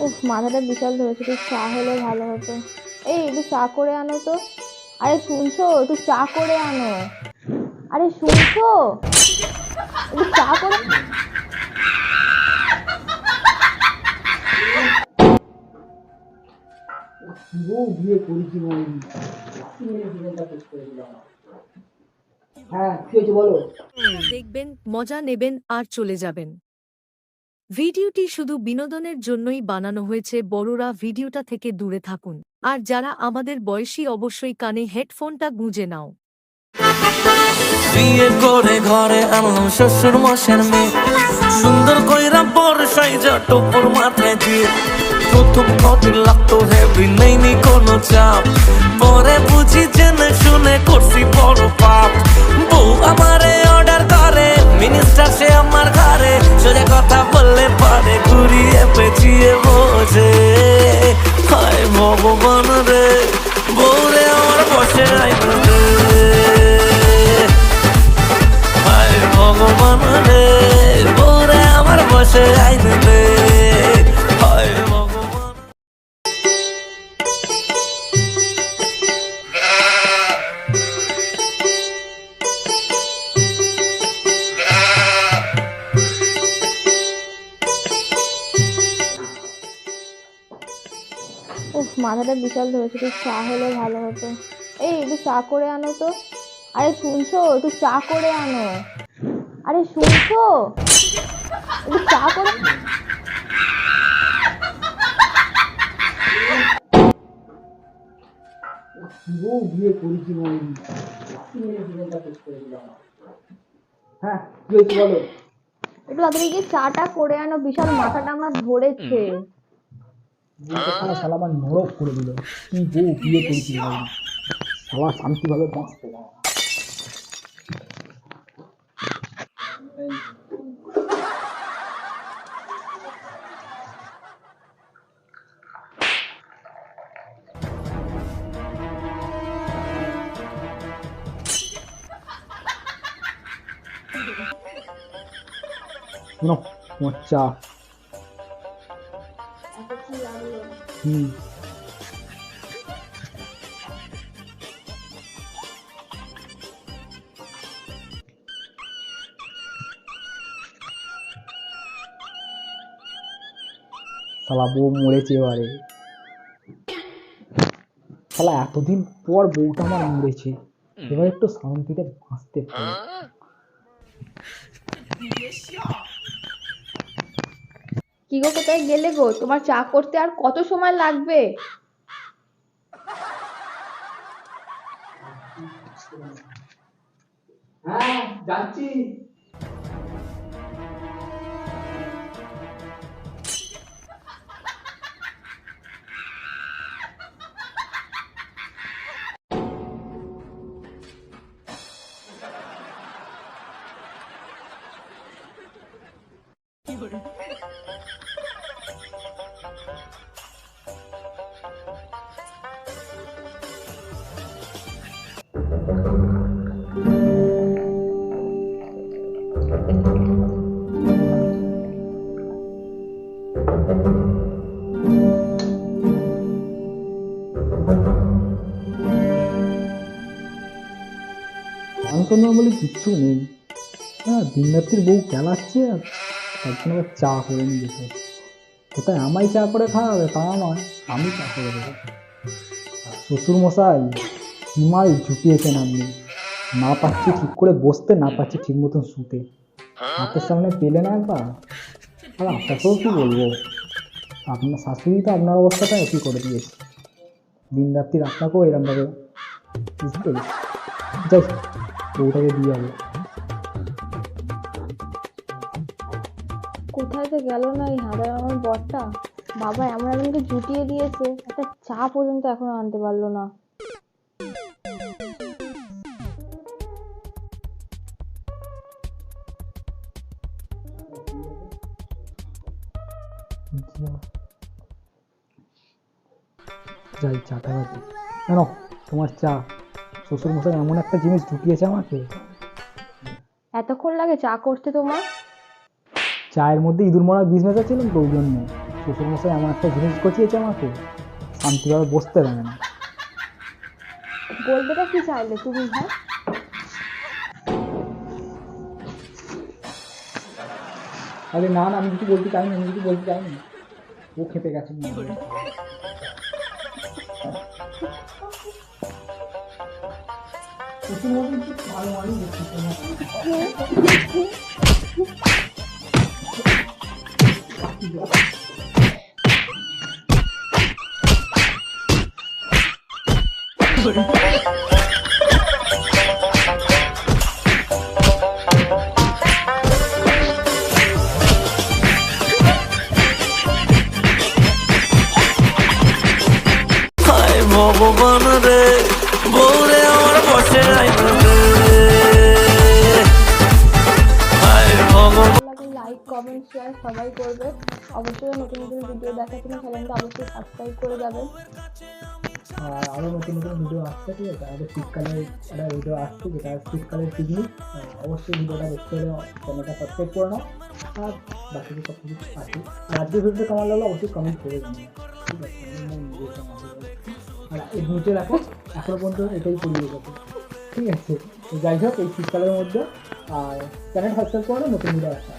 উফ, মাথাটা বিশাল ধরেছে, একটু চা হলে ভালো হতো। এই একটু চা করে আনো তো। আরে শুনছো, একটু চা করে আনো। আরে শুনছো, একটু চা করে। বউ বিয়ে করেছি বৌদি মেরে জীবনটা শেষ করে দিল আমার। হ্যাঁ কি হয়েছে বলো। দেখবেন, মজা নেবেন আর চলে যাবেন। ভিডিওটি শুধু বিনোদনের জন্যই বানানো হয়েছে, বড়রা ভিডিওটা থেকে দূরে থাকুন। আর যারা আমাদের বয়সী অবশ্যই কানে হেডফোনটা গুঁজে নাও। বিয়ে করে ঘরে আনলাম শ্বশুর মশের মেয়ে, সুন্দর কইরা বর সাইজা টোপর মাথায় দিয়ে। প্রথম কদিন লাগতো হেভি, নেইনি কোনো চাপ, পরে বুঝি জেনে শুনে করছি বড় পাপ। বউ আমারে অর্ডার করে, মিনিস্টার সে আমার ঘরে, সোজা কথা বললে পারে ঘুরিয়ে পেঁচিয়ে বোঝে। হায় ভগবান রে, বউরে আমার বসে আইন রে, ভগবান রে, বউরে আমার বসে আইন রে, হায় ভগবান। উফ, মাথাটা বিশাল ধরেছে, একটু চা হলে ভালো হতো। এই একটু চা করে আনো তো। আরে শুনছো, একটু চা করে আনো। আরে শুনছো, একটু চা করে। বউ বিয়ে করেছি বৌদি মেরে জীবনটা শেষ করে দিল আমার। হ্যাঁ কি হয়েছে বলো। একটু তাড়াতাড়ি গিয়ে চাটা করে আনো, বিশাল মাথাটা আমার ধরেছে। বউটা সারা শালা আমার নরক করে দিল। কি বউ বিয়ে করেছি বৌদি, শালা শান্তিভাবে বাঁচতে পারে না। শোনো তোমার চা। হুম শালা বউ মরেছে এবারে। শালা এতদিন পর বউটা আমার মরেছে, এবার একটু শান্তিতে বাঁচতে পারে। কি গো, কোথায় গেলে গো? তোমার চা করতে আর কত সময় লাগবে? হ্যাঁ যাচ্ছি। আমি তো বলি কিচ্ছু নেই। হ্যাঁ দিন রাত্রির বউ খেলাচ্ছে, আর তার জন্য আবার চা করে নিয়ে যেতে হচ্ছে। কোথায় আমায় চা করে খাওয়াবে তা নয়, আমি চা করে দেবো। শ্বশুর মশাই হিমাল জুটিয়েছেন আপনি, না পাচ্ছি ঠিক করে বসতে, না পাচ্ছি ঠিক মতন শুতে। হাতের সামনে পেলে না একবার, আর আপনাকেও কি বলবো, আপনার শাশুড়ি তো আপনার অবস্থাটা একই করে দিয়েছে। দিন রাত্রির আপনাকেও এরমভাবে, বুঝতে পেরেছি। যাই বউটাকে দিয়ে যাবে। কোথায় তো গেল না এই হাঁদার আমার বরটা? বাবা এমন আমাকে জুটিয়ে দিয়েছে, একটা চা পর্যন্ত এখনো আনতে পারলো না। যাই চাটা বাকি কেন, তোমার চা। শ্বশুর মশাই এমন একটা জিনিস ঢুকিয়েছে আমাকে, এতক্ষণ লাগে চা করতে তোমার? চায়ের মধ্যে ইঁদুর মরা বিষ মেশাচ্ছিলাম তো ওই জন্য। শ্বশুরমশাই এমন একটা জিনিস গছিয়েছে আমাকে, শান্তিভাবে বসতে দেবে না। বলতেটা কি চাইলে তুমি ভাই? আরে না না, আমি কিছু বলতে চাইনি, আমি কিছু বলতে চাইনি। ও খেপে গেছে মনে হয়। শ্বশুরমশাই একটু ভালো মানুষ দেখছি তোমার। হায় ভগবান রে, বউরে আমার বসে আইনা রে। হায় ভগবান। লাইক কমেন্ট শেয়ার সবাই করবে। অবশ্যই নতুন নতুন ভিডিও দেখার জন্য চ্যানেলটা অবশ্যই সাবস্ক্রাইব করে যাবেন। আর আরও নতুন নতুন ভিডিও আসছে, ঠিক আছে? আমাদের শীতকালে একটা ভিডিও আসছে যেটা শীতকালের পিকনিক। অবশ্যই ভিডিওটা দেখতে হলে চ্যানেলটা সাবস্ক্রাইব করে নাও। আর বাকি সব কিছু আছে। আর আজকের ভিডিওটা কেমন লাগলো অবশ্যই কমেন্ট করে জানাও, ঠিক আছে? আর এই নিচে রাখো, এখনো পর্যন্ত এটাই পড়িয়ে গেছে, ঠিক আছে? তো যাই হোক, এই শীতকালের মধ্যে আর চ্যানেল সাবস্ক্রাইব করে নতুন ভিডিও আসছে।